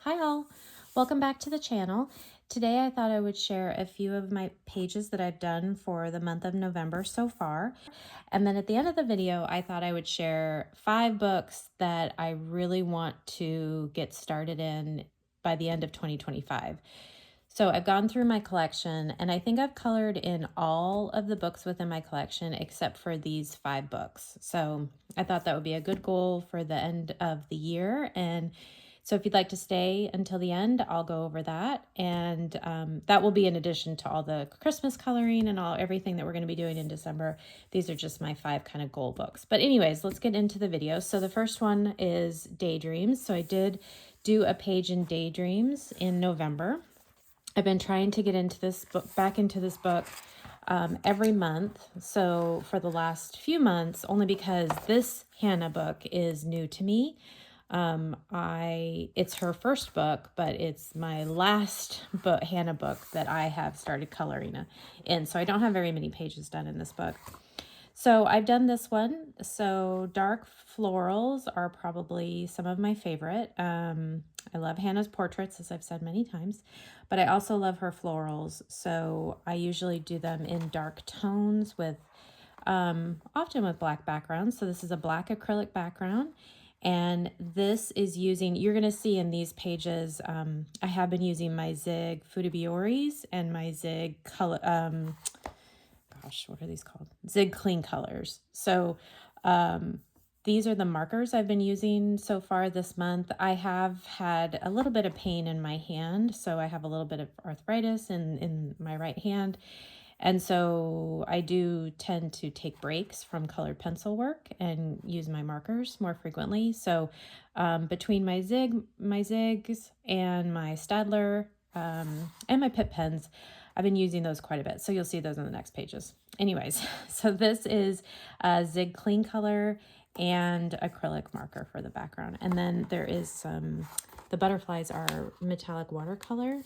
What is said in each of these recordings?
Hi all, welcome back to the channel. Today I thought I would share a few of my pages that I've done for the month of November so far. And then at the end of the video, I thought I would share 5 books that I really want to get started in by the end of 2025. So I've gone through my collection and I think I've colored in all of the books within my collection except for these 5 books. So I thought that would be a good goal for the end of the year. And so if you'd like to stay until the end, I'll go over that. And that will be in addition to all the Christmas coloring and everything that we're going to be doing in December. These are just my 5 kind of goal books. But anyways, let's get into the video. So the first one is Daydreams. So I did do a page in Daydreams in November. I've been trying to get into this book, back into this book every month. So for the last few months, only because this Hannah book is new to me. It's her first book, but it's my last book, Hannah book, that I have started coloring in. So I don't have very many pages done in this book. So I've done this one. So dark florals are probably some of my favorite. I love Hannah's portraits, as I've said many times, but I also love her florals. So I usually do them in dark tones with, often with black backgrounds. So this is a black acrylic background. And this is using, you're going to see in these pages, I have been using my Zig Futabioris and my Zig color, what are these called? Zig Clean Colors. So these are the markers I've been using so far this month. I have had a little bit of pain in my hand. So I have a little bit of arthritis in my right hand. And so I do tend to take breaks from colored pencil work and use my markers more frequently. So between my Zigs and my Staedtler and my Pitt pens, I've been using those quite a bit. So you'll see those on the next pages. Anyways, so this is a Zig Clean Color and acrylic marker for the background. And then there is the butterflies are metallic watercolor.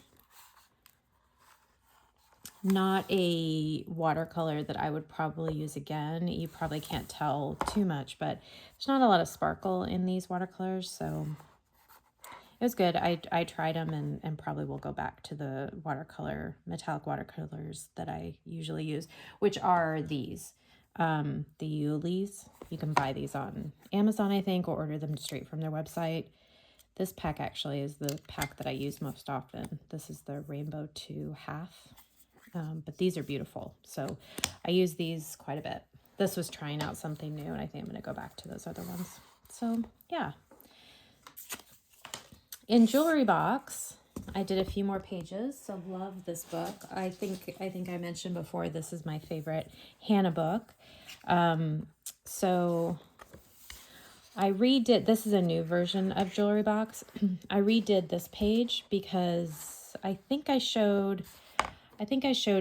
Not a watercolor that I would probably use again. You probably can't tell too much, but there's not a lot of sparkle in these watercolors, so it was good. I tried them and probably will go back to the metallic watercolors that I usually use, which are these, the Yulis. You can buy these on Amazon, I think, or order them straight from their website. This pack actually is the pack that I use most often. This is the Rainbow 2 half. But these are beautiful. So I use these quite a bit. This was trying out something new, and I think I'm going to go back to those other ones. So yeah. In Jewelry Box, I did a few more pages. So love this book. I think I mentioned before, this is my favorite Hannah book. So I redid, this is a new version of Jewelry Box. I redid this page because I think I showed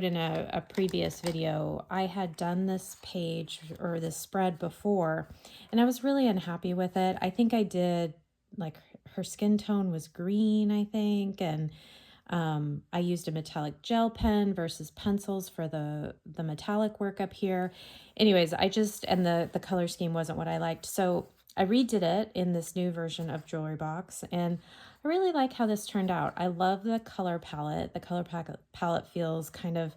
in a previous video, I had done this page or this spread before, and I was really unhappy with it. I think I did, like, her skin tone was green, I think, and I used a metallic gel pen versus pencils for the metallic work up here. Anyways, and the color scheme wasn't what I liked. So I redid it in this new version of Jewelry Box, and I really like how this turned out. I love the color palette. The color palette feels kind of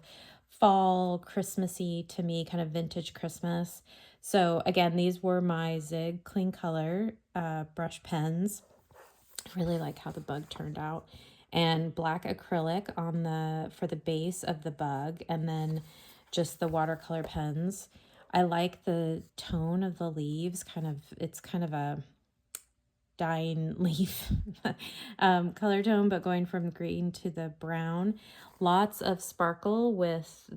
fall, Christmassy to me, kind of vintage Christmas. So again, these were my Zig Clean Color brush pens. I really like how the bug turned out. And black acrylic for the base of the bug, and then just the watercolor pens. I like the tone of the leaves, it's kind of a dying leaf color tone, but going from green to the brown. Lots of sparkle with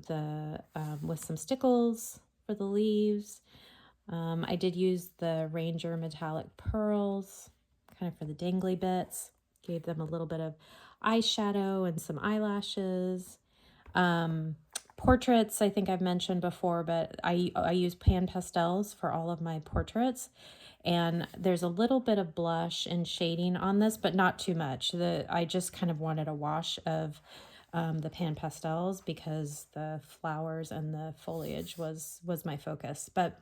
with some stickles for the leaves. I did use the Ranger metallic pearls kind of for the dangly bits. Gave them a little bit of eyeshadow and some eyelashes. Portraits, I think I've mentioned before, but I use pan pastels for all of my portraits. And there's a little bit of blush and shading on this, but not too much. I just kind of wanted a wash of the pan pastels because the flowers and the foliage was my focus. But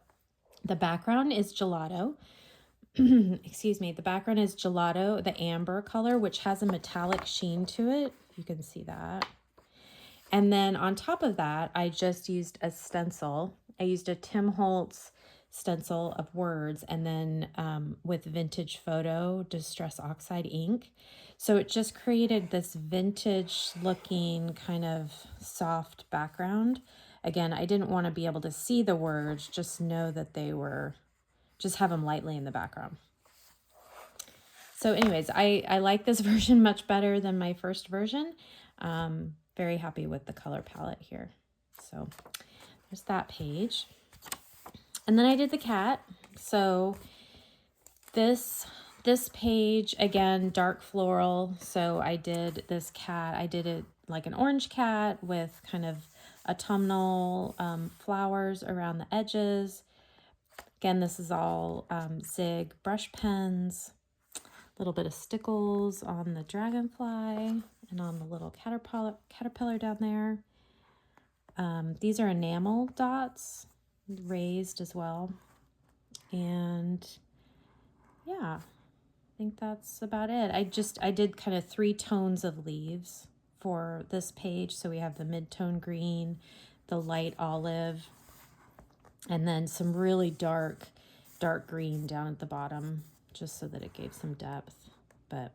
the background is gelato. excuse me, the background is Gelato, the amber color, which has a metallic sheen to it. You can see that. And then on top of that, I just used a stencil. I used a Tim Holtz stencil of words, and then with vintage photo distress oxide ink. So it just created this vintage looking kind of soft background. Again, I didn't want to be able to see the words, just know that they were, just have them lightly in the background. So anyways, I like this version much better than my first version. Very happy with the color palette here. So there's that page. And then I did the cat. So this page, again, dark floral. So I did this cat. I did it like an orange cat with kind of autumnal flowers around the edges. Again, this is all Zig brush pens. A little bit of stickles on the dragonfly and on the little caterpillar down there. These are enamel dots, raised as well. And yeah, I think that's about it. I did kind of 3 tones of leaves for this page. So we have the mid-tone green, the light olive, and then some really dark green down at the bottom, just so that it gave some depth. But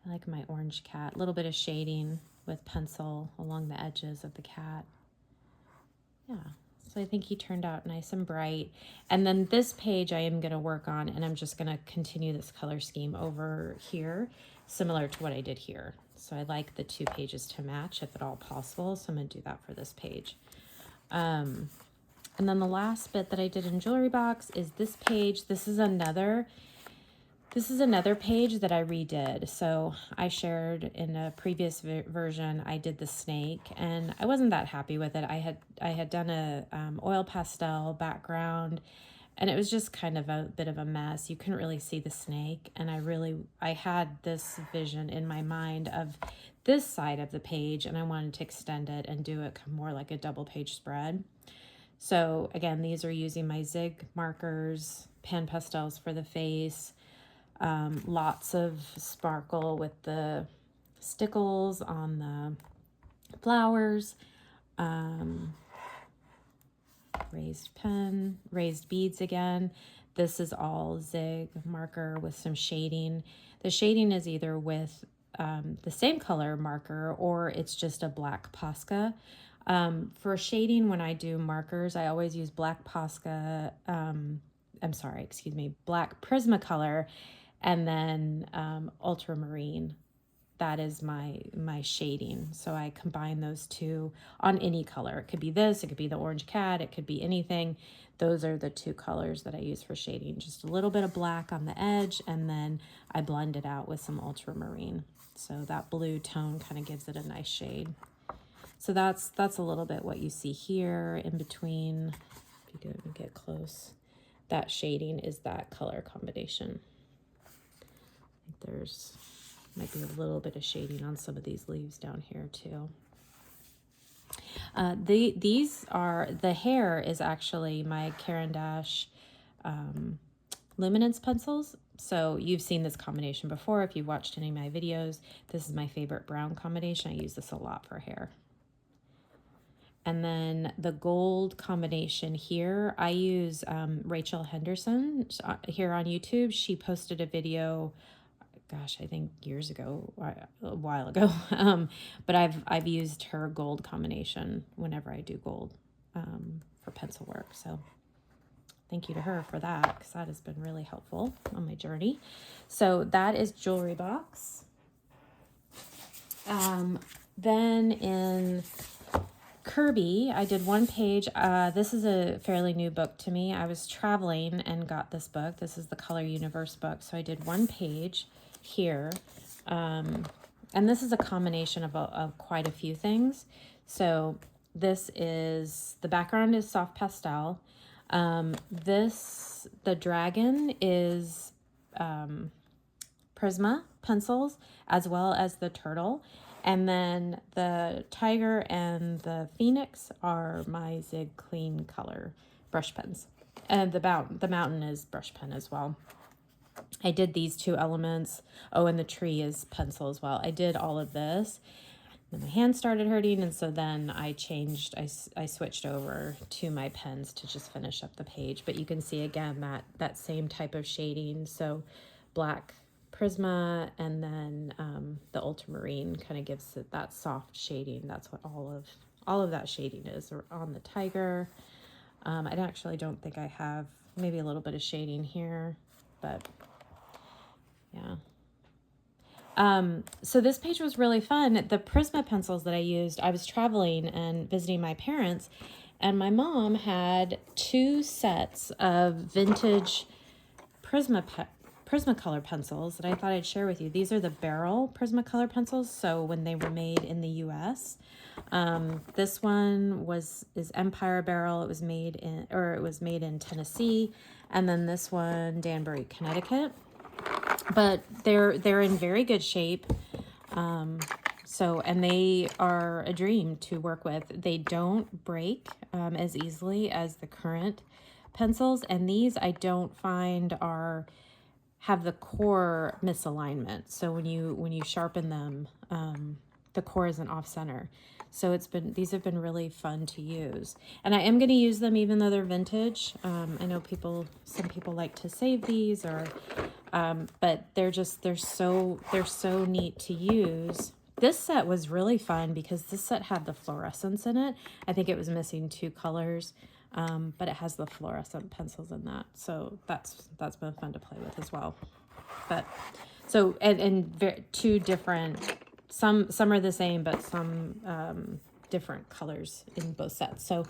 I like my orange cat. A little bit of shading with pencil along the edges of the cat. Yeah, so I think he turned out nice and bright. And then this page I am going to work on, and I'm just going to continue this color scheme over here, similar to what I did here. So I like the 2 pages to match if at all possible, so I'm going to do that for this page. And then the last bit that I did in Jewelry Box is this page. This is another page that I redid. So I shared in a previous version, I did the snake, and I wasn't that happy with it. I had done a oil pastel background, and it was just kind of a bit of a mess. You couldn't really see the snake, and I had this vision in my mind of this side of the page, and I wanted to extend it and do it more like a double page spread. So again, these are using my Zig markers, pan pastels for the face, lots of sparkle with the stickles on the flowers, raised beads again. This is all Zig marker with some shading. The shading is either with the same color marker, or it's just a black Posca. For shading, when I do markers, I always use black Posca, black Prismacolor, and then ultramarine. That is my shading. So I combine those 2 on any color. It could be this, it could be the orange cat, it could be anything. Those are the 2 colors that I use for shading. Just a little bit of black on the edge, and then I blend it out with some ultramarine. So that blue tone kind of gives it a nice shade. So that's a little bit what you see here in between. If you get close, that shading is that color combination. I think might be a little bit of shading on some of these leaves down here too. The hair is actually my Caran d'Ache luminance pencils. So you've seen this combination before if you've watched any of my videos. This is my favorite brown combination. I use this a lot for hair. And then the gold combination here, I use Rachel Henderson here on YouTube. She posted a video, gosh, I think years ago, a while ago. But I've used her gold combination whenever I do gold for pencil work. So thank you to her for that, because that has been really helpful on my journey. So that is Jewelry Box. Then in Kerby, I did 1 page. This is a fairly new book to me. I was traveling and got this book. This is the Color Universe book. So I did 1 page here. And this is a combination of quite a few things. So this is, the background is soft pastel. The dragon is Prisma pencils, as well as the turtle. And then the tiger and the phoenix are my Zig Clean Color brush pens. And the mountain is brush pen as well. I did these two elements. Oh, and the tree is pencil as well. I did all of this. Then my hand started hurting, and so then I switched over to my pens to just finish up the page. But you can see again that same type of shading. So black Prisma, and then the ultramarine kind of gives it that soft shading. That's what all of that shading is on the tiger. I actually don't think I have, maybe a little bit of shading here, but yeah. So this page was really fun. The Prisma pencils that I used, I was traveling and visiting my parents, and my mom had 2 sets of vintage Prismacolor pencils that I thought I'd share with you. These are the barrel Prismacolor pencils. So when they were made in the US, this one is Empire Barrel. It was made in Tennessee, and then this one Danbury, Connecticut. But they're in very good shape. And they are a dream to work with. They don't break as easily as the current pencils, and these I don't find have the core misalignment. So when you sharpen them, the core isn't off center. So these have been really fun to use, and I am going to use them even though they're vintage. I know some people like to save these, but they're so neat to use. This set was really fun because this set had the fluorescence in it. I think it was missing 2 colors, but it has the fluorescent pencils in that. So that's been fun to play with as well. But so, and 2 different, some are the same, but some different colors in both sets. So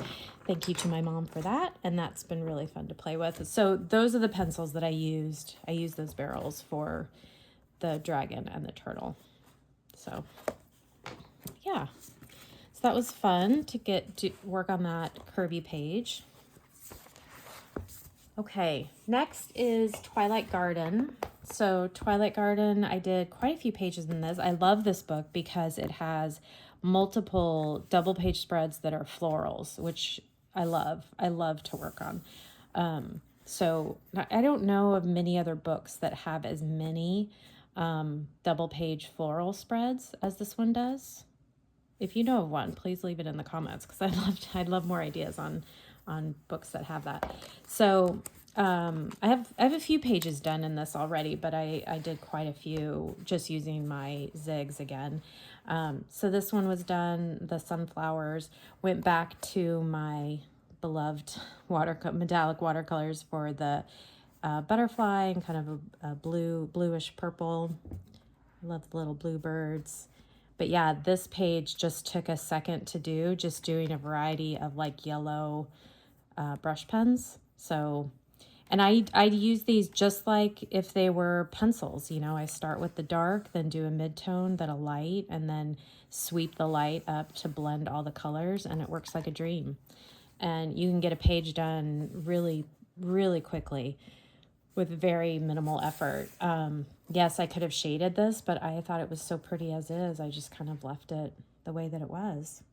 thank you to my mom for that. And that's been really fun to play with. So those are the pencils that I used. I used those barrels for the dragon and the turtle. So yeah, so that was fun to work on that Kerby page. Okay, next is Twilight Garden. So Twilight Garden, I did quite a few pages in this. I love this book because it has multiple double page spreads that are florals, which I love. I love to work on. So I don't know of many other books that have as many double page floral spreads as this one does. If you know of one, please leave it in the comments, because I'd love more ideas on books that have that. So I have a few pages done in this already, but I did quite a few just using my zigs again. So this one was done, the sunflowers, went back to my beloved metallic watercolors for the butterfly, and kind of a bluish purple. I love the little bluebirds. But yeah, this page just took a second to do, just doing a variety of like yellow brush pens. So, and I'd use these just like if they were pencils. I start with the dark, then do a mid-tone, then a light, and then sweep the light up to blend all the colors, and it works like a dream. And you can get a page done really, really quickly with very minimal effort. Yes, I could have shaded this, but I thought it was so pretty as is. I just kind of left it the way that it was.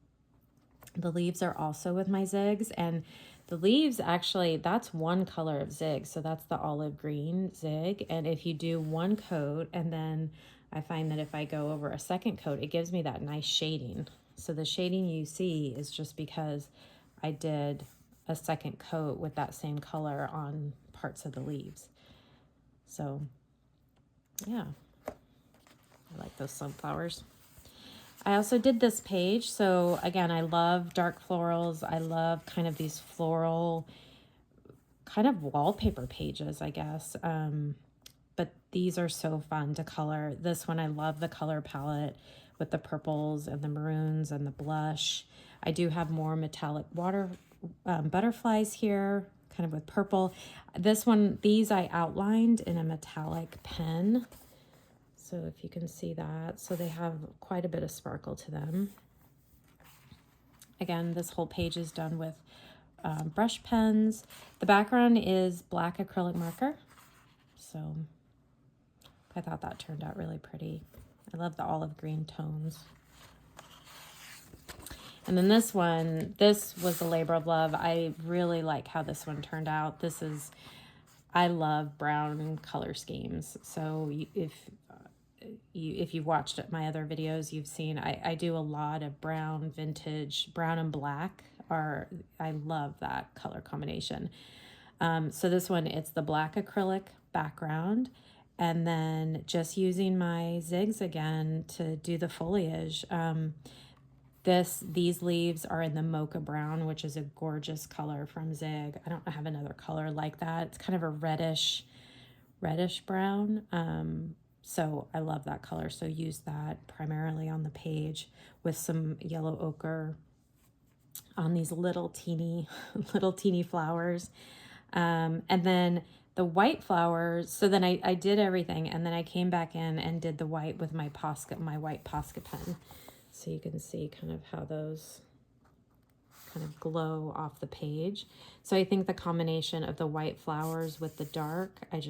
The leaves are also with my zigs, and the leaves actually, that's one color of zig. So that's the olive green zig. And if you do one coat, and then I find that if I go over a second coat, it gives me that nice shading. So the shading you see is just because I did a second coat with that same color on parts of the leaves. So yeah, I like those sunflowers. I also did this page. So again, I love dark florals. I love kind of these floral kind of wallpaper pages, I guess. But these are so fun to color. This one, I love the color palette with the purples and the maroons and the blush. I do have more metallic butterflies here, kind of with purple. This one, these I outlined in a metallic pen. So if you can see that, so they have quite a bit of sparkle to them. Again, this whole page is done with brush pens. The background is black acrylic marker. So I thought that turned out really pretty. I love the olive green tones. And then this one, this was a labor of love. I really like how this one turned out. I love brown color schemes. So if you've watched my other videos, you've seen I do a lot of brown, vintage, brown and black. I love that color combination. So this one, it's the black acrylic background, and then just using my zigs again to do the foliage. These leaves are in the mocha brown, which is a gorgeous color from Zig. I don't have another color like that. It's kind of a reddish brown. So I love that color. So use that primarily on the page with some yellow ochre on these little teeny flowers. And then the white flowers, so then I did everything, and then I came back in and did the white with my white Posca pen. So you can see kind of how those kind of glow off the page. So I think the combination of the white flowers with the dark, I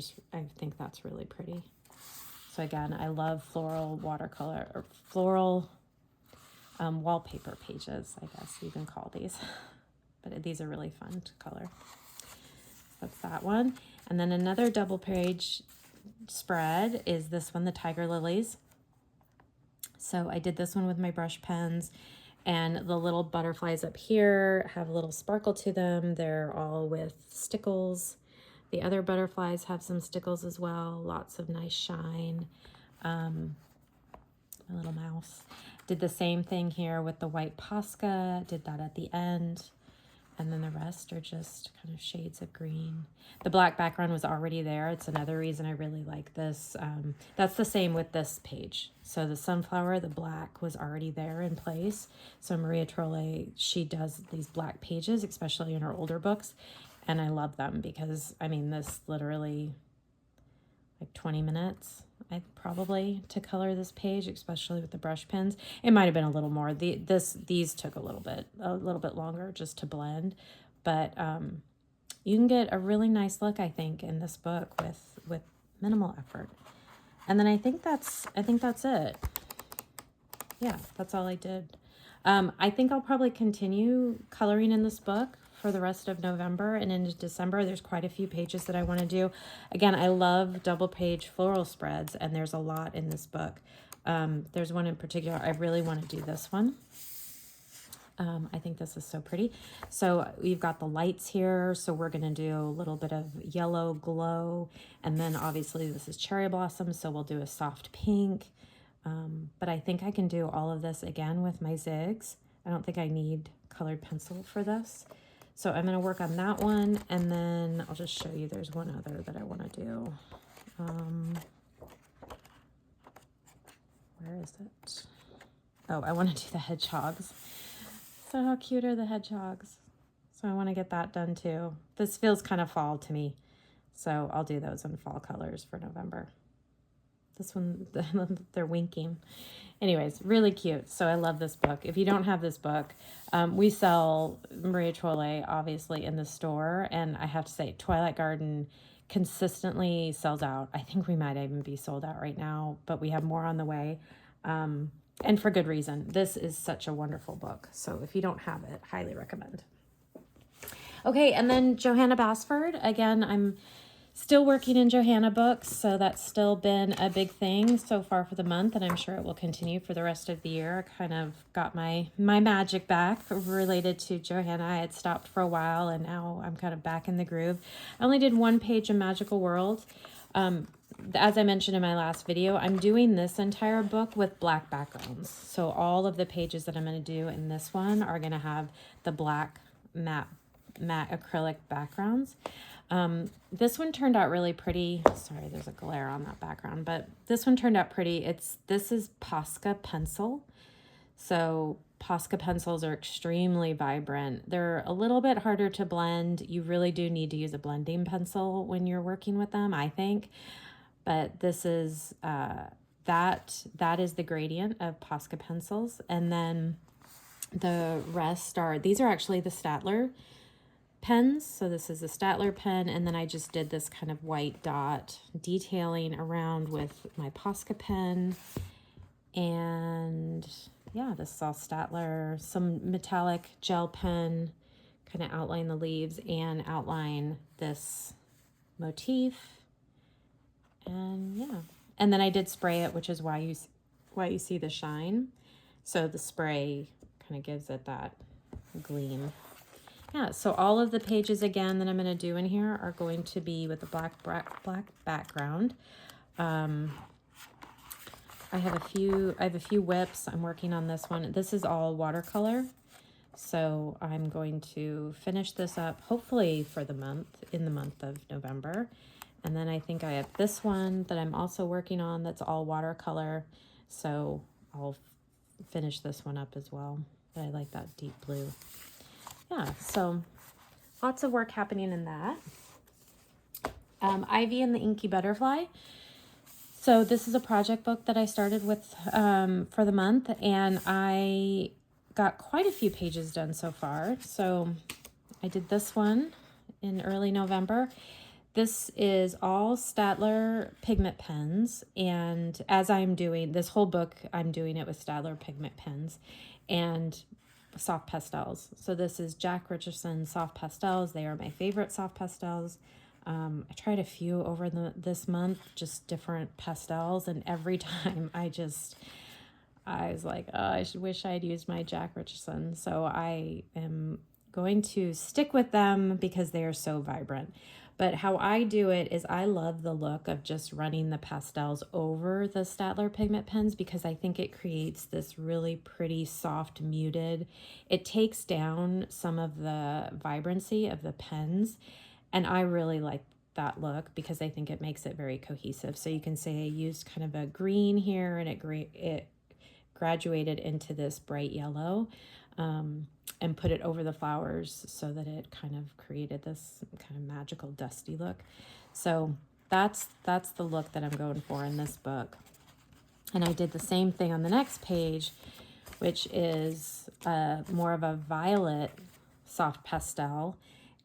think that's really pretty. So again, I love floral watercolor, or floral wallpaper pages, I guess you can call these. But these are really fun to color. That's that one. And then another double page spread is this one, the Tiger Lilies. So I did this one with my brush pens, and the little butterflies up here have a little sparkle to them. They're all with stickles. The other butterflies have some stickles as well. Lots of nice shine. My little mouse. Did the same thing here with the white Posca. Did that at the end. And then the rest are just kind of shades of green. The black background was already there. It's another reason I really like this. That's the same with this page. So the sunflower, the black was already there in place. So Maria Trolle, she does these black pages, especially in her older books. And I love them because, I mean, this literally like 20 minutes, probably, to color this page, especially with the brush pens. It might have been a little more. These took a little bit longer just to blend, but you can get a really nice look, I think, in this book with minimal effort. And then I think that's it. Yeah, that's all I did. I think I'll probably continue coloring in this book for the rest of November and into December. There's quite a few pages that I want to do. Again, I love double page floral spreads, and there's a lot in this book. There's one in particular. I really want to do this one. I think this is so pretty. So we've got the lights here. So we're going to do a little bit of yellow glow. And then obviously this is cherry blossom. So we'll do a soft pink. But I think I can do all of this again with my zigs. I don't think I need colored pencil for this. So I'm going to work on that one, and then I'll just show you there's one other that I want to do. Where is it? Oh, I want to do the hedgehogs. So how cute are the hedgehogs? So I want to get that done too. This feels kind of fall to me. So I'll do those in fall colors for November. This one, they're winking. Anyways, really cute. So I love this book. If you don't have this book, we sell Maria Trolle, obviously, in the store. And I have to say, Twilight Garden consistently sells out. I think we might even be sold out right now, but we have more on the way. And for good reason. This is such a wonderful book. So if you don't have it, highly recommend. Okay, and then Johanna Basford. Again, I'm still working in Johanna books, so that's still been a big thing so far for the month, and I'm sure it will continue for the rest of the year. I kind of got my magic back related to Johanna. I had stopped for a while, and now I'm kind of back in the groove. I only did one page in Magical World. As I mentioned in my last video, I'm doing this entire book with black backgrounds. So all of the pages that I'm going to do in this one are going to have the black matte acrylic backgrounds. This one turned out really pretty. Sorry, there's a glare on that background, but this one turned out pretty. This is Posca pencil. So Posca pencils are extremely vibrant. They're a little bit harder to blend. You really do need to use a blending pencil when you're working with them, I think. But this is, that is the gradient of Posca pencils. And then the rest these are actually the Staedtler pens. So this is a Staedtler pen, and then I just did this kind of white dot detailing around with my Posca pen. And yeah, this is all Statler, some metallic gel pen, kind of outline the leaves and outline this motif. And yeah, and then I did spray it, which is why you see the shine. So the spray kind of gives it that gleam. Yeah, so all of the pages again that I'm going to do in here are going to be with a black background. I have a few whips. I'm working on this one. This is all watercolor. So I'm going to finish this up hopefully for the month, in the month of November. And then I think I have this one that I'm also working on that's all watercolor. So I'll finish this one up as well. But I like that deep blue. Yeah, so lots of work happening in that. Ivy and the Inky Butterfly. So this is a project book that I started with for the month, and I got quite a few pages done so far. So I did this one in early November. This is all Statler pigment pens, and as I'm doing this whole book, I'm doing it with Statler pigment pens and soft pastels. So this is Jack Richardson soft pastels. They are my favorite soft pastels. I tried a few over this month, just different pastels, and every time I was like, oh, I wish I'd used my Jack Richardson. So I am going to stick with them because they are so vibrant. But how I do it is I love the look of just running the pastels over the Statler pigment pens because I think it creates this really pretty, soft, muted. It takes down some of the vibrancy of the pens, and I really like that look because I think it makes it very cohesive. So you can say I used kind of a green here, and it graduated into this bright yellow. And put it over the flowers so that it kind of created this kind of magical dusty look. So that's the look that I'm going for in this book. And I did the same thing on the next page, which is more of a violet soft pastel.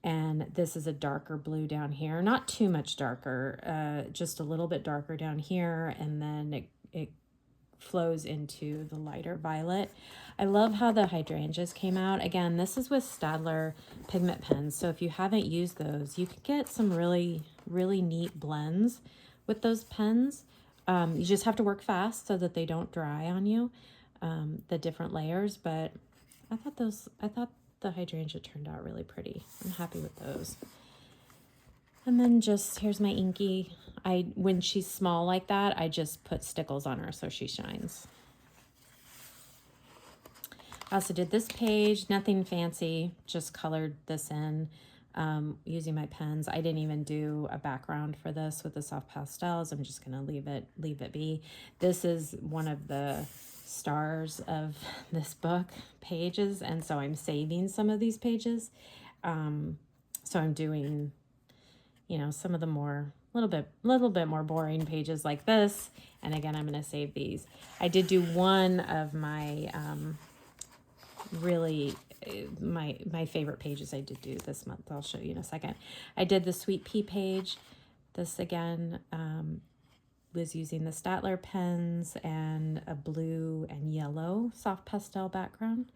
And this is a darker blue down here, not too much darker, just a little bit darker down here. And then it flows into the lighter violet. I love how the hydrangeas came out. Again, this is with Statler pigment pens. So if you haven't used those, you could get some really, really neat blends with those pens. You just have to work fast so that they don't dry on you, the different layers. But I thought the hydrangea turned out really pretty. I'm happy with those. And then just, here's my Inky. When she's small like that, I just put stickles on her so she shines. I also did this page, nothing fancy, just colored this in using my pens. I didn't even do a background for this with the soft pastels. I'm just gonna leave it be. This is one of the stars of this book, pages, and so I'm saving some of these pages. So I'm doing, some of the little bit more boring pages like this. And again, I'm going to save these. I did do one of my, my favorite pages I did do this month. I'll show you in a second. I did the Sweet Pea page. This again, was using the Statler pens and a blue and yellow soft pastel background.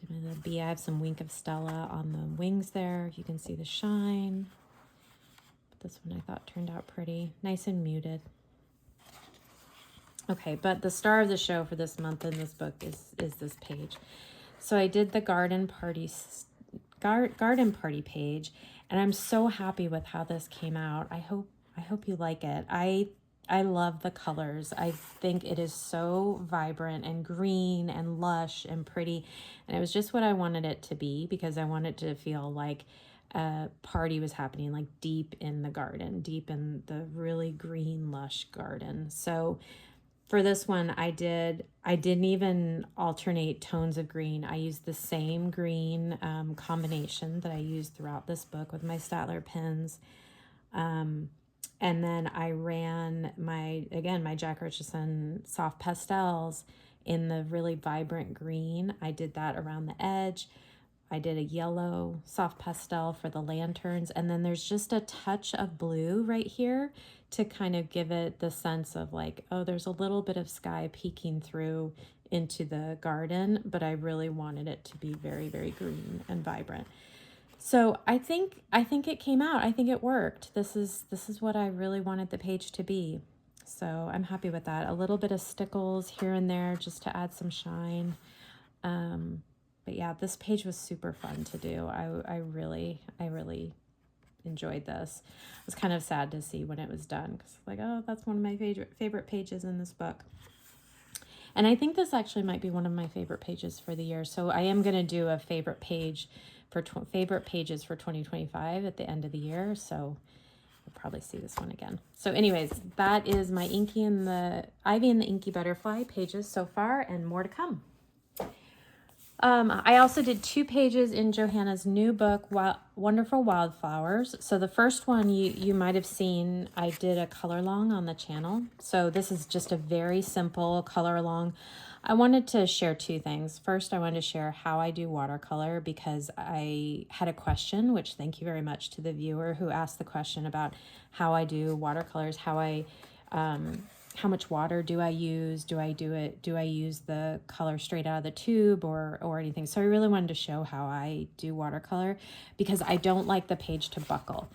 Doing the bee. I have some Wink of Stella on the wings there. You can see the shine. This one I thought turned out pretty nice and muted. Okay, but the star of the show for this month in this book is this page. So I did the garden party page, and I'm so happy with how this came out. I hope you like it. I love the colors. I think it is so vibrant and green and lush and pretty, and it was just what I wanted it to be because I wanted to feel like a party was happening, like deep in the garden, deep in the really green, lush garden. So for this one, I didn't even alternate tones of green. I used the same green combination that I used throughout this book with my Statler pens. And then I ran my Jack Richardson soft pastels in the really vibrant green. I did that around the edge. I did a yellow soft pastel for the lanterns, and then there's just a touch of blue right here to kind of give it the sense of like, oh, there's a little bit of sky peeking through into the garden, but I really wanted it to be very, very green and vibrant. So I think it came out. I think it worked. This is what I really wanted the page to be. So I'm happy with that. A little bit of stickles here and there just to add some shine. But yeah, this page was super fun to do. I really enjoyed this. I was kind of sad to see when it was done because like, oh, that's one of my favorite pages in this book. And I think this actually might be one of my favorite pages for the year. So I am going to do a favorite page for favorite pages for 2025 at the end of the year. So you'll probably see this one again. So anyways, that is my Ivy and the Inky Butterfly pages so far, and more to come. I also did 2 pages in Johanna's new book, Wonderful Wildflowers. So the first one you might have seen, I did a color along on the channel. So this is just a very simple color along. I wanted to share 2 things. First, I wanted to share how I do watercolor because I had a question, which thank you very much to the viewer who asked the question about how I do watercolors, how much water do I use? Do I use the color straight out of the tube or anything? So I really wanted to show how I do watercolor because I don't like the page to buckle.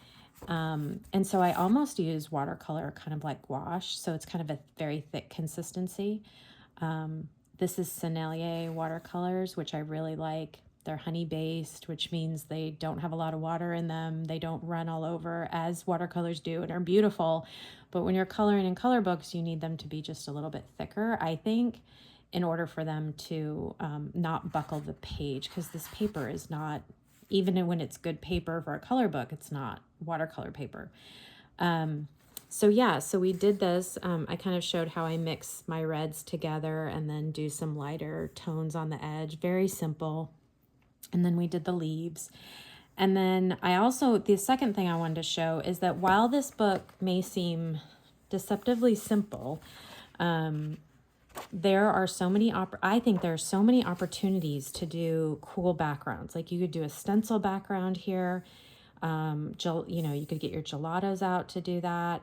And so I almost use watercolor kind of like gouache. So it's kind of a very thick consistency. This is Sennelier watercolors, which I really like. They're honey based, which means they don't have a lot of water in them. They don't run all over as watercolors do and are beautiful. But when you're coloring in color books, you need them to be just a little bit thicker, I think, in order for them to not buckle the page, because this paper is not, even when it's good paper for a color book, it's not watercolor paper. So yeah, so we did this. I kind of showed how I mix my reds together and then do some lighter tones on the edge. Very simple. And then we did the leaves. And then the second thing I wanted to show is that while this book may seem deceptively simple, there are so many, I think there are so many opportunities to do cool backgrounds. Like you could do a stencil background here. You could get your gelatos out to do that.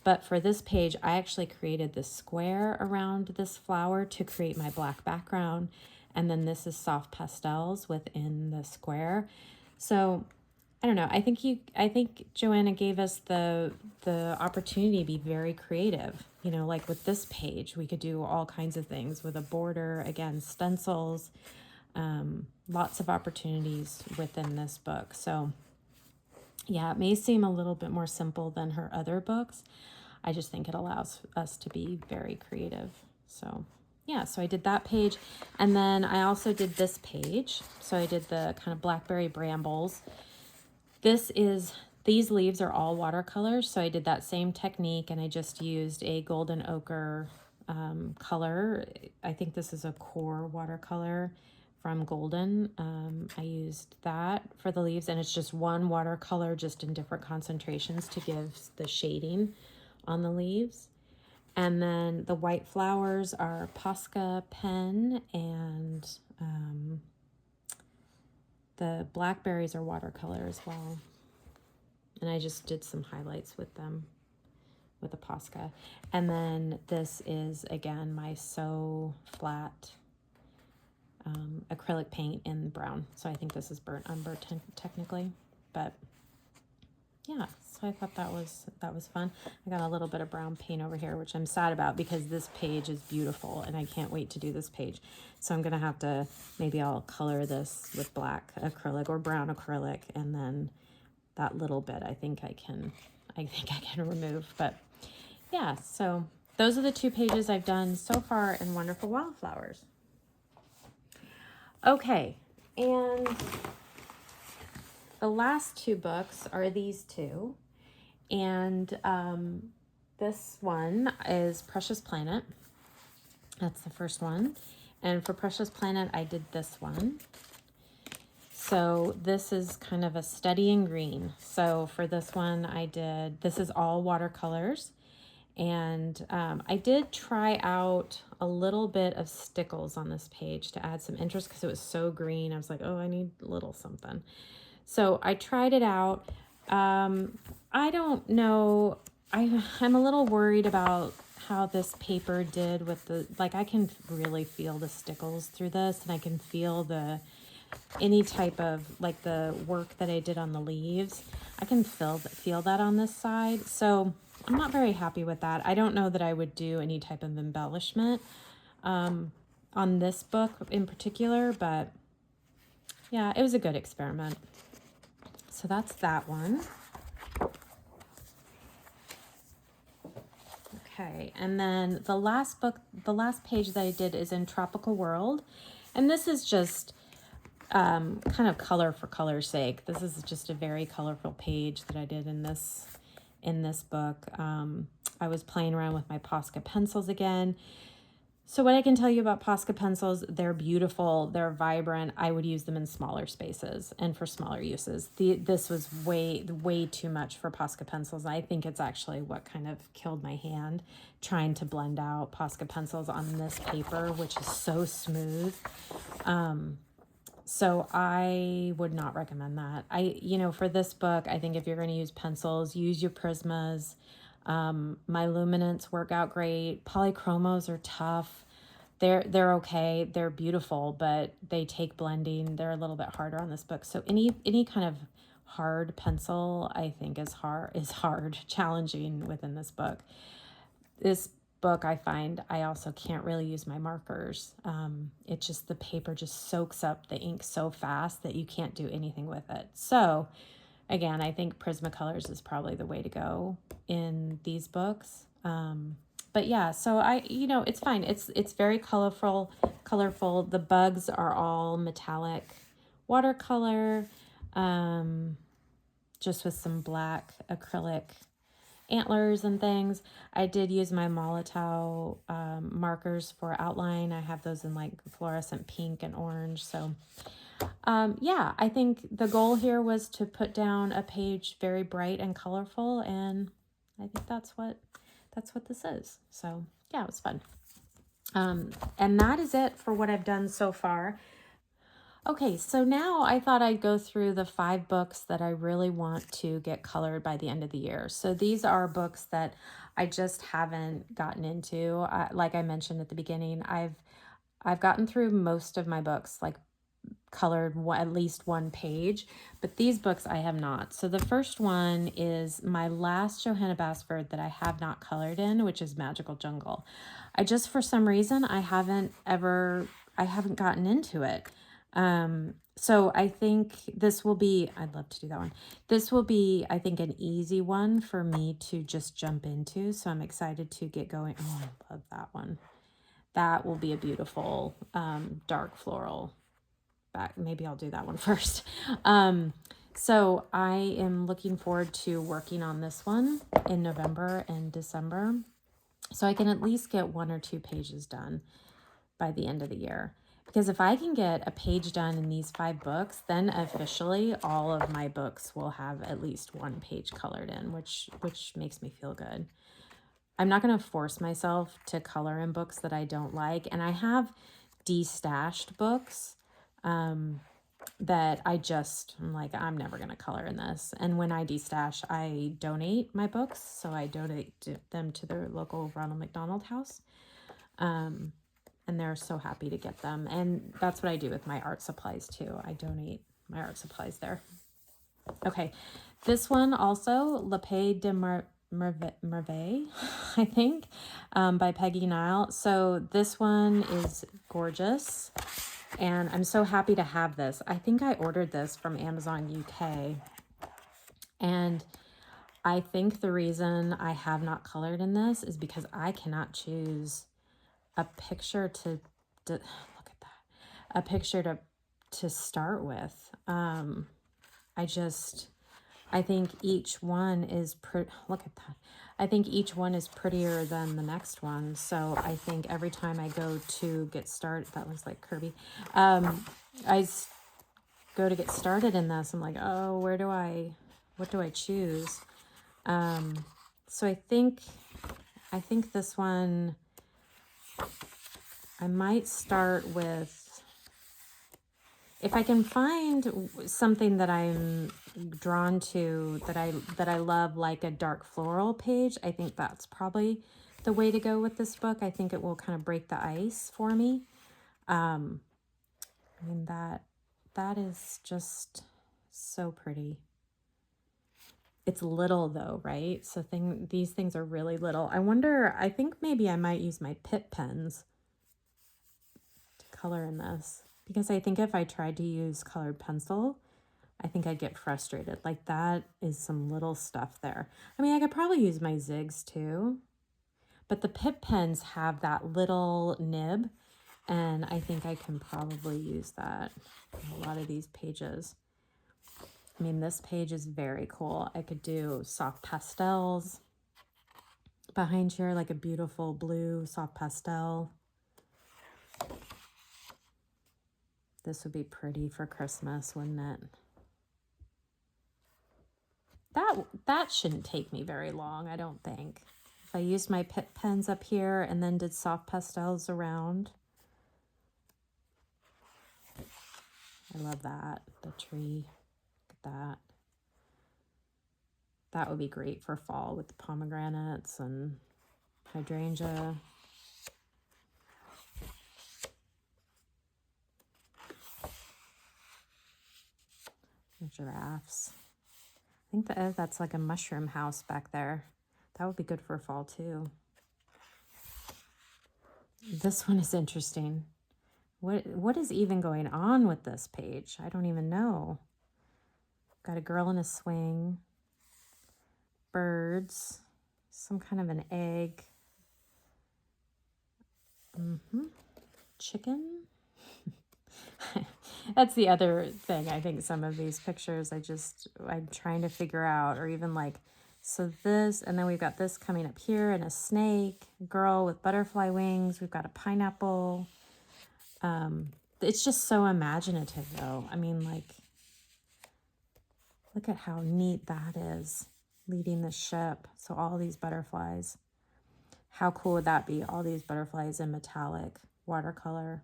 But for this page, I actually created this square around this flower to create my black background. And then this is soft pastels within the square. So I don't know. I think Johanna gave us the opportunity to be very creative. You know, like with this page, we could do all kinds of things with a border, again, stencils, lots of opportunities within this book. So yeah, it may seem a little bit more simple than her other books. I just think it allows us to be very creative. So yeah, so I did that page. And then I also did this page. So I did the kind of blackberry brambles. These leaves are all watercolors. So I did that same technique and I just used a golden ochre color. I think this is a core watercolor from Golden. I used that for the leaves, and it's just one watercolor just in different concentrations to give the shading on the leaves. And then the white flowers are Posca pen, and the blackberries are watercolor as well. And I just did some highlights with them with a Posca. And then this is, again, my So Flat acrylic paint in brown. So I think this is burnt umber technically, but yeah, so I thought that was fun. I got a little bit of brown paint over here, which I'm sad about because this page is beautiful and I can't wait to do this page. So I'm gonna have to, maybe I'll color this with black acrylic or brown acrylic, and then that little bit I think I can remove. But yeah, so those are the 2 pages I've done so far in Wonderful Wildflowers. Okay, and the last 2 books are these 2, and this one is Precious Planet. That's the first one, and for Precious Planet I did this one. So this is kind of a studying green. So for this one this is all watercolors, And I did try out a little bit of stickles on this page to add some interest because it was so green. I was like, oh, I need a little something. So I tried it out. I don't know. I'm a little worried about how this paper did with the, like, I can really feel the stickles through this, and I can feel any type of, like, the work that I did on the leaves. I can feel that on this side. So I'm not very happy with that. I don't know that I would do any type of embellishment on this book in particular, but yeah, it was a good experiment. So that's that one. Okay, and then the last page that I did is in Tropical World. And this is just kind of color for color's sake. This is just a very colorful page that I did in this book. I was playing around with my Posca pencils again. So what I can tell you about Posca pencils, they're beautiful, they're vibrant. I would use them in smaller spaces and for smaller uses. This was way too much for Posca pencils. I think it's actually what kind of killed my hand, trying to blend out Posca pencils on this paper, which is so smooth. So I would not recommend that. For this book, I think if you're going to use pencils, use your Prismas. My luminants work out great. Polychromos are tough. They're okay. They're beautiful, but they take blending. They're a little bit harder on this book. So any kind of hard pencil, I think is hard, challenging within this book. This book, I find I also can't really use my markers. The paper just soaks up the ink so fast that you can't do anything with it. So again, I think Prismacolors is probably the way to go in these books. But yeah, so it's fine. It's very colorful. The bugs are all metallic watercolor, just with some black acrylic antlers and things. I did use my Molotow markers for outline. I have those in like fluorescent pink and orange. So yeah, I think the goal here was to put down a page very bright and colorful, and I think that's what this is. So yeah, it was fun. And that is it for what I've done so far. Okay, so now I thought I'd go through the 5 books that I really want to get colored by the end of the year. So these are books that I just haven't gotten into. Like I mentioned at the beginning, I've gotten through most of my books, like colored at least one page, but these books I have not. So the first one is my last Johanna Basford that I have not colored in, which is Magical Jungle. For some reason, I haven't gotten into it. So I think this will be, I'd love to do that one. This will be, I think, an easy one for me to just jump into. So I'm excited to get going. Oh, I love that one. That will be a beautiful, dark floral back. Maybe I'll do that one first. So I am looking forward to working on this one in November and December, so I can at least get 1 or 2 pages done by the end of the year. Because if I can get a page done in these 5 books, then officially all of my books will have at least 1 page colored in, which makes me feel good. I'm not going to force myself to color in books that I don't like. And I have destashed books that I'm like, I'm never going to color in this. And when I destash, I donate my books. So I donate them to their local Ronald McDonald House. And they're so happy to get them. And that's what I do with my art supplies too. I donate my art supplies there. Okay, this one also, La Paix de Merveille, I think, by Peggy Nile. So this one is gorgeous, and I'm so happy to have this. I think I ordered this from Amazon UK, and I think the reason I have not colored in this is because I cannot choose a picture to look at that, a picture to start with. I think each one is look at that. I think each one is prettier than the next one. So I think every time I go to get started, that looks like Kerby. I go to get started in this. I'm like, oh, what do I choose? So I think I think this one, I might start with, if I can find something that I'm drawn to, that I love, like a dark floral page, I think that's probably the way to go with this book. I think it will kind of break the ice for me. I mean, that is just so pretty. It's little though, right? So these things are really little. I wonder, I think maybe I might use my Pitt pens to color in this, because I think if I tried to use colored pencil, I think I'd get frustrated. Like, that is some little stuff there. I mean, I could probably use my zigs too, but the Pitt pens have that little nib, and I think I can probably use that in a lot of these pages. I mean, this page is very cool. I could do soft pastels behind here, like a beautiful blue soft pastel. This would be pretty for Christmas, wouldn't it? That shouldn't take me very long, I don't think. If I used my Pitt pens up here and then did soft pastels around. I love that. The tree. Look at that. That would be great for fall with the pomegranates and hydrangea. The giraffes. I think that's like a mushroom house back there. That would be good for fall too. This one is interesting. What is even going on with this page? I don't even know. Got a girl in a swing. Birds. Some kind of an egg. Chicken. That's the other thing. I think some of these pictures I'm trying to figure out, or even like, so this, and then we've got this coming up here, and a snake, girl with butterfly wings. We've got a pineapple. It's just so imaginative though. I mean, like, look at how neat that is, leading the ship. So all these butterflies, how cool would that be? All these butterflies in metallic watercolor.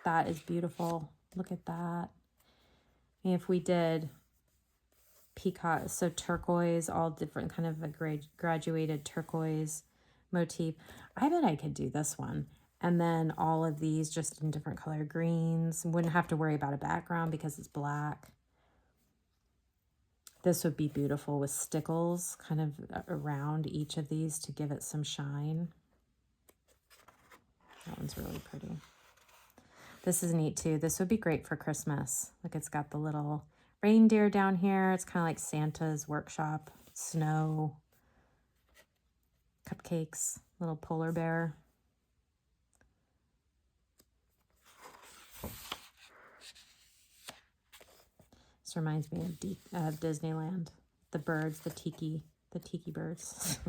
That is beautiful. Look at that. And if we did peacock, so turquoise, all different kind of a graduated turquoise motif, I bet I could do this one. And then all of these just in different color greens. Wouldn't have to worry about a background because it's black. This would be beautiful with stickles kind of around each of these to give it some shine. That one's really pretty. This is neat too. This would be great for Christmas. Look, it's got the little reindeer down here. It's kind of like Santa's workshop. Snow. Cupcakes. Little polar bear. This reminds me of Disneyland. The birds, the tiki birds.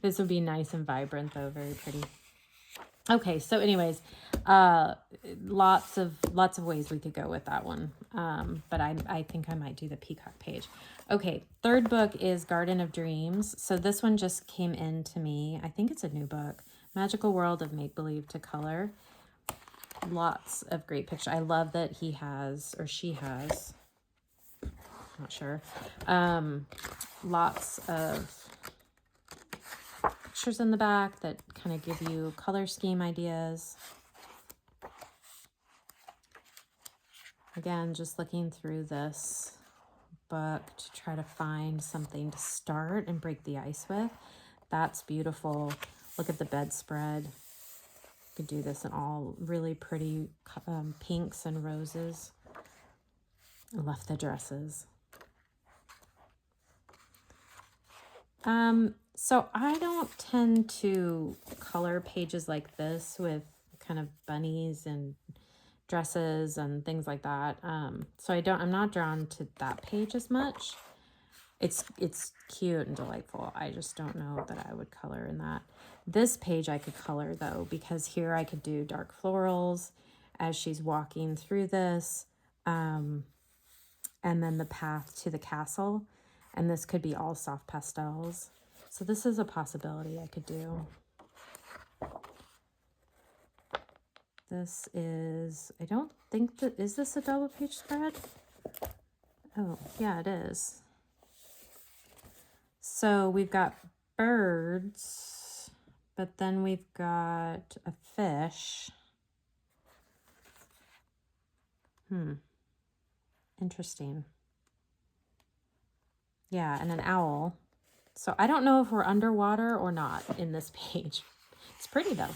This would be nice and vibrant though, very pretty. Okay, so anyways, lots of ways we could go with that one. But I think I might do the peacock page. Okay, third book is Garden of Dreams. So this one just came in to me. I think it's a new book. Magical World of Make-Believe to Color. Lots of great pictures. I love that he has, or she has, not sure, lots of pictures in the back that kind of give you color scheme ideas. Again, just looking through this book to try to find something to start and break the ice with. That's beautiful. Look at the bedspread. Could do this in all really pretty pinks and roses. I love the dresses. So I don't tend to color pages like this with kind of bunnies and dresses and things like that. So I'm not drawn to that page as much. It's cute and delightful. I just don't know that I would color in that. This page I could color though, because here I could do dark florals as she's walking through this, and then the path to the castle. And this could be all soft pastels. So this is a possibility I could do. This is, I don't think that, is this a double page spread? Oh, yeah, it is. So we've got birds, but then we've got a fish. Interesting. Yeah, and an owl. So I don't know if we're underwater or not in this page. It's pretty though.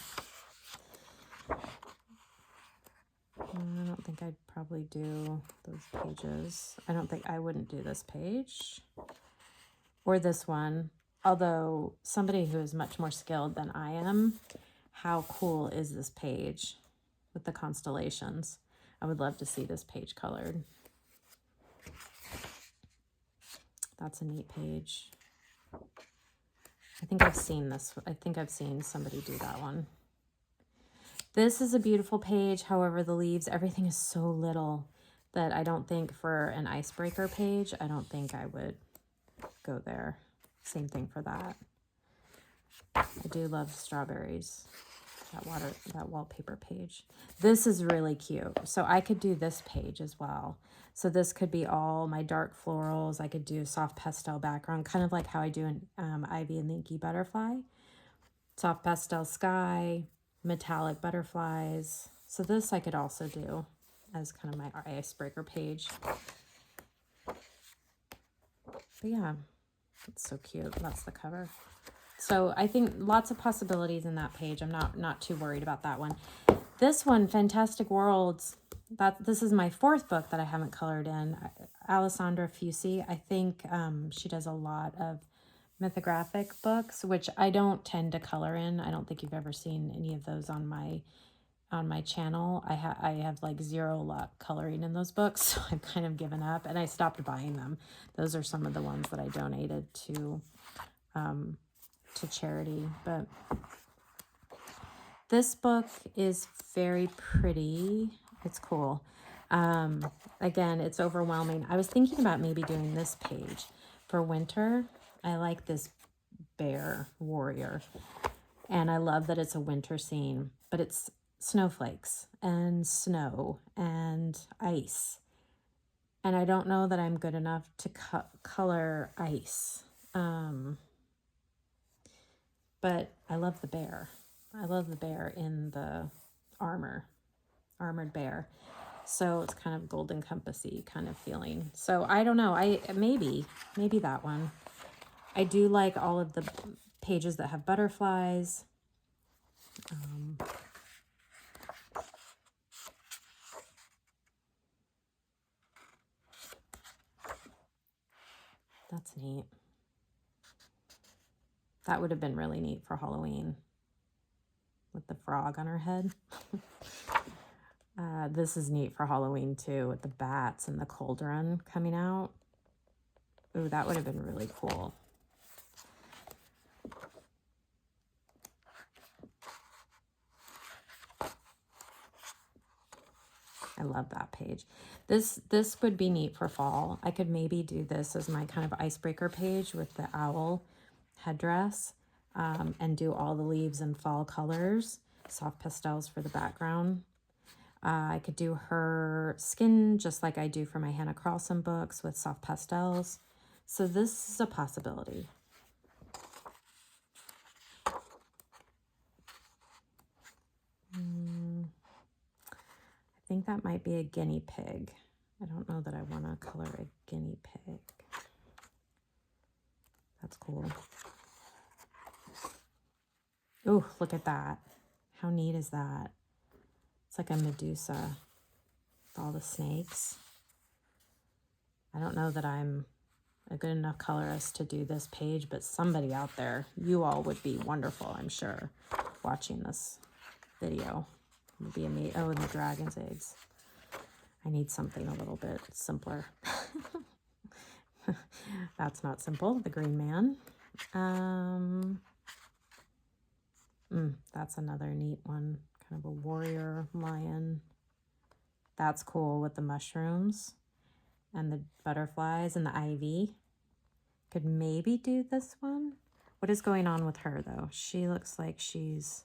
I don't think I'd probably do those pages. I don't think I wouldn't do this page or this one. Although somebody who is much more skilled than I am, how cool is this page with the constellations? I would love to see this page colored. That's a neat page. I think I've seen this. I think I've seen somebody do that one. This is a beautiful page. However, the leaves, everything is so little that I don't think for an icebreaker page, I don't think I would go there. Same thing for that. I do love strawberries. That wallpaper page. This is really cute. So I could do this page as well. So this could be all my dark florals. I could do soft pastel background, kind of like how I do in Ivy and the Inky Butterfly. Soft pastel sky, metallic butterflies. So this I could also do as kind of my icebreaker page. But yeah, it's so cute. That's the cover. So I think lots of possibilities in that page. I'm not too worried about that one. This one, Fantastic Worlds, this is my fourth book that I haven't colored in. Alessandra Fusi, I think she does a lot of mythographic books, which I don't tend to color in. I don't think you've ever seen any of those on my channel. I have like zero luck coloring in those books, so I've kind of given up and I stopped buying them. Those are some of the ones that I donated to charity. But this book is very pretty. It's cool. Again, it's overwhelming. I was thinking about maybe doing this page for winter. I like this bear warrior, and I love that it's a winter scene, but it's snowflakes and snow and ice, and I don't know that I'm good enough to color ice. But I love the bear. I love the bear in the armored bear. So it's kind of Golden Compass-y kind of feeling. So I don't know. Maybe that one. I do like all of the pages that have butterflies. That's neat. That would have been really neat for Halloween with the frog on her head. This is neat for Halloween too, with the bats and the cauldron coming out. Ooh, that would have been really cool. I love that page. This would be neat for fall. I could maybe do this as my kind of icebreaker page with the owl headdress, and do all the leaves in fall colors, soft pastels for the background. I could do her skin just like I do for my Hannah Carlson books with soft pastels. So this is a possibility. I think that might be a guinea pig. I don't know that I want to color a guinea pig. That's cool. Oh, look at that. How neat is that? It's like a Medusa with all the snakes. I don't know that I'm a good enough colorist to do this page, but somebody out there, you all would be wonderful, I'm sure, watching this video. It would be amazing. Oh, and the dragon's eggs. I need something a little bit simpler. That's not simple. The green man. That's another neat one. Kind of a warrior lion. That's cool with the mushrooms and the butterflies and the ivy. Could maybe do this one What is going on with her, though? She looks like she's...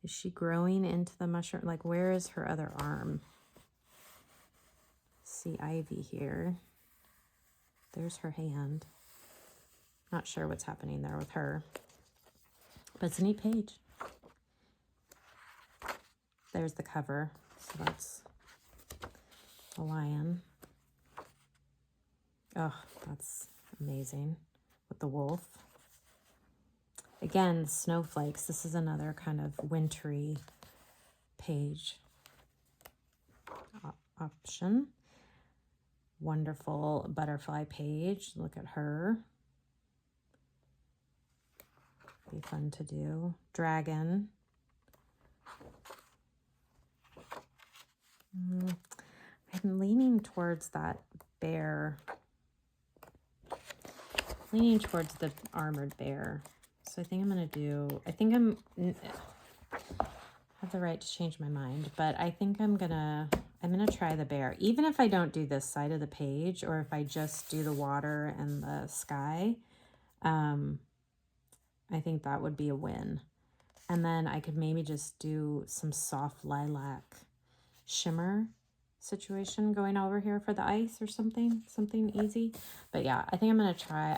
Is she growing into the mushroom? Like, where is her other arm? See ivy here. There's her hand. Not sure what's happening there with her. But it's a neat page. There's the cover. So that's a lion. Oh, that's amazing. With the wolf. Again, snowflakes. This is another kind of wintry page option. Wonderful butterfly page. Look at her. Be fun to do. Dragon. I'm leaning towards that bear. Leaning towards the armored bear. So I think I'm going to do, I have the right to change my mind, but I think I'm going to try the bear. Even if I don't do this side of the page, or if I just do the water and the sky, I think that would be a win. And then I could maybe just do some soft lilac shimmer situation going over here for the ice or something easy. But yeah, I think I'm going to try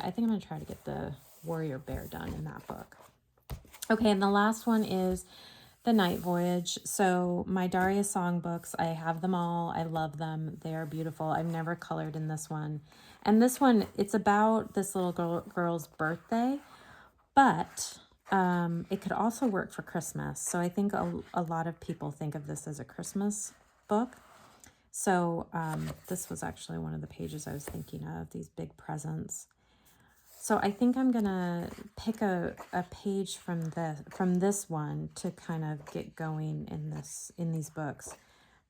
to get the warrior bear done in that book. Okay, and the last one is The Night Voyage. So my Daria songbooks, I have them all. I love them. They are beautiful. I've never colored in this one. And this one, it's about this little girl's birthday, but it could also work for Christmas. So I think a lot of people think of this as a Christmas book. So this was actually one of the pages I was thinking of, these big presents. So I think I'm going to pick a page from this one to kind of get going in these books.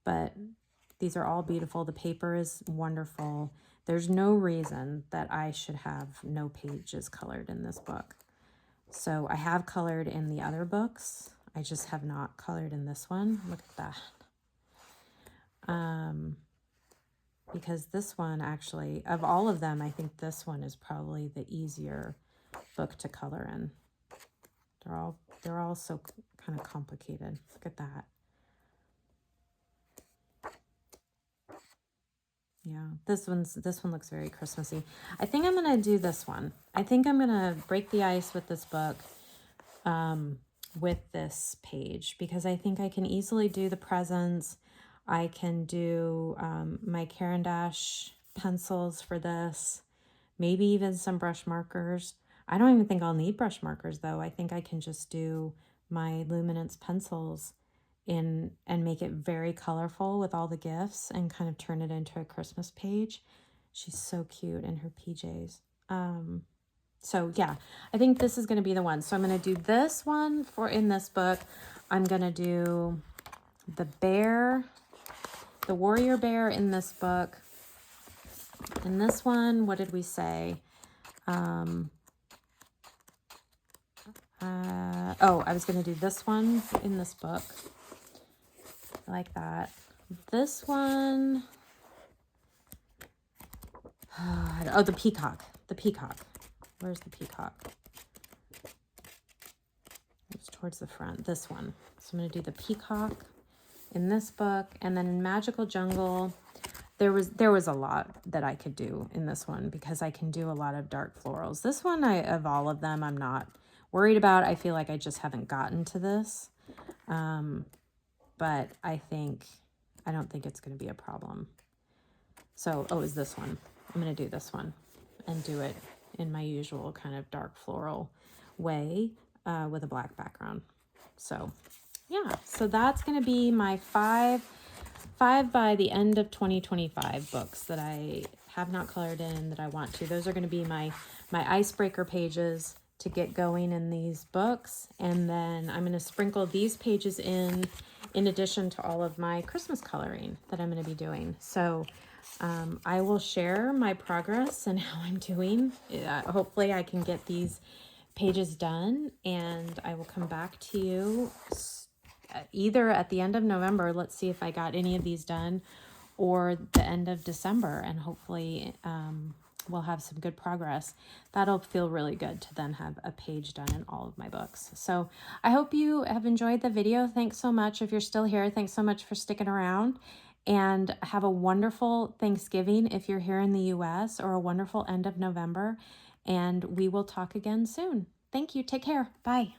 But these are all beautiful. The paper is wonderful. There's no reason that I should have no pages colored in this book. So I have colored in the other books. I just have not colored in this one. Look at that. Because this one actually, of all of them, I think this one is probably the easier book to color in. They're all so kind of complicated. Look at that. Yeah, this one looks very Christmassy. I think I'm gonna do this one. I think I'm gonna break the ice with this book, with this page, because I think I can easily do the presents. I can do my Caran d'Ache pencils for this, maybe even some brush markers. I don't even think I'll need brush markers though. I think I can just do my luminance pencils and make it very colorful with all the gifts and kind of turn it into a Christmas page. She's so cute in her PJs. So yeah, I think this is going to be the one. So I'm going to do this one in this book. I'm going to do the bear, the warrior bear in this book. In this one, what did we say? I was going to do this one in this book. I like that. This one, oh, the peacock. The peacock. Where's the peacock? It's towards the front. This one. So I'm going to do the peacock in this book. And then in Magical Jungle, there was a lot that I could do in this one because I can do a lot of dark florals. This one, of all of them, I'm not worried about. I feel like I just haven't gotten to this. But I don't think it's going to be a problem. So, is this one. I'm going to do this one and do it in my usual kind of dark floral way with a black background. So, yeah. So that's going to be my five by the end of 2025 books that I have not colored in that I want to. Those are going to be my icebreaker pages to get going in these books. And then I'm going to sprinkle these pages in addition to all of my Christmas coloring that I'm going to be doing. So I will share my progress and how I'm doing. Hopefully I can get these pages done, and I will come back to you either at the end of November. Let's see if I got any of these done, or the end of December, and hopefully we'll have some good progress. That'll feel really good to then have a page done in all of my books. So I hope you have enjoyed the video. Thanks so much. If you're still here, thanks so much for sticking around, and have a wonderful Thanksgiving if you're here in the US, or a wonderful end of November, and we will talk again soon. Thank you. Take care. Bye.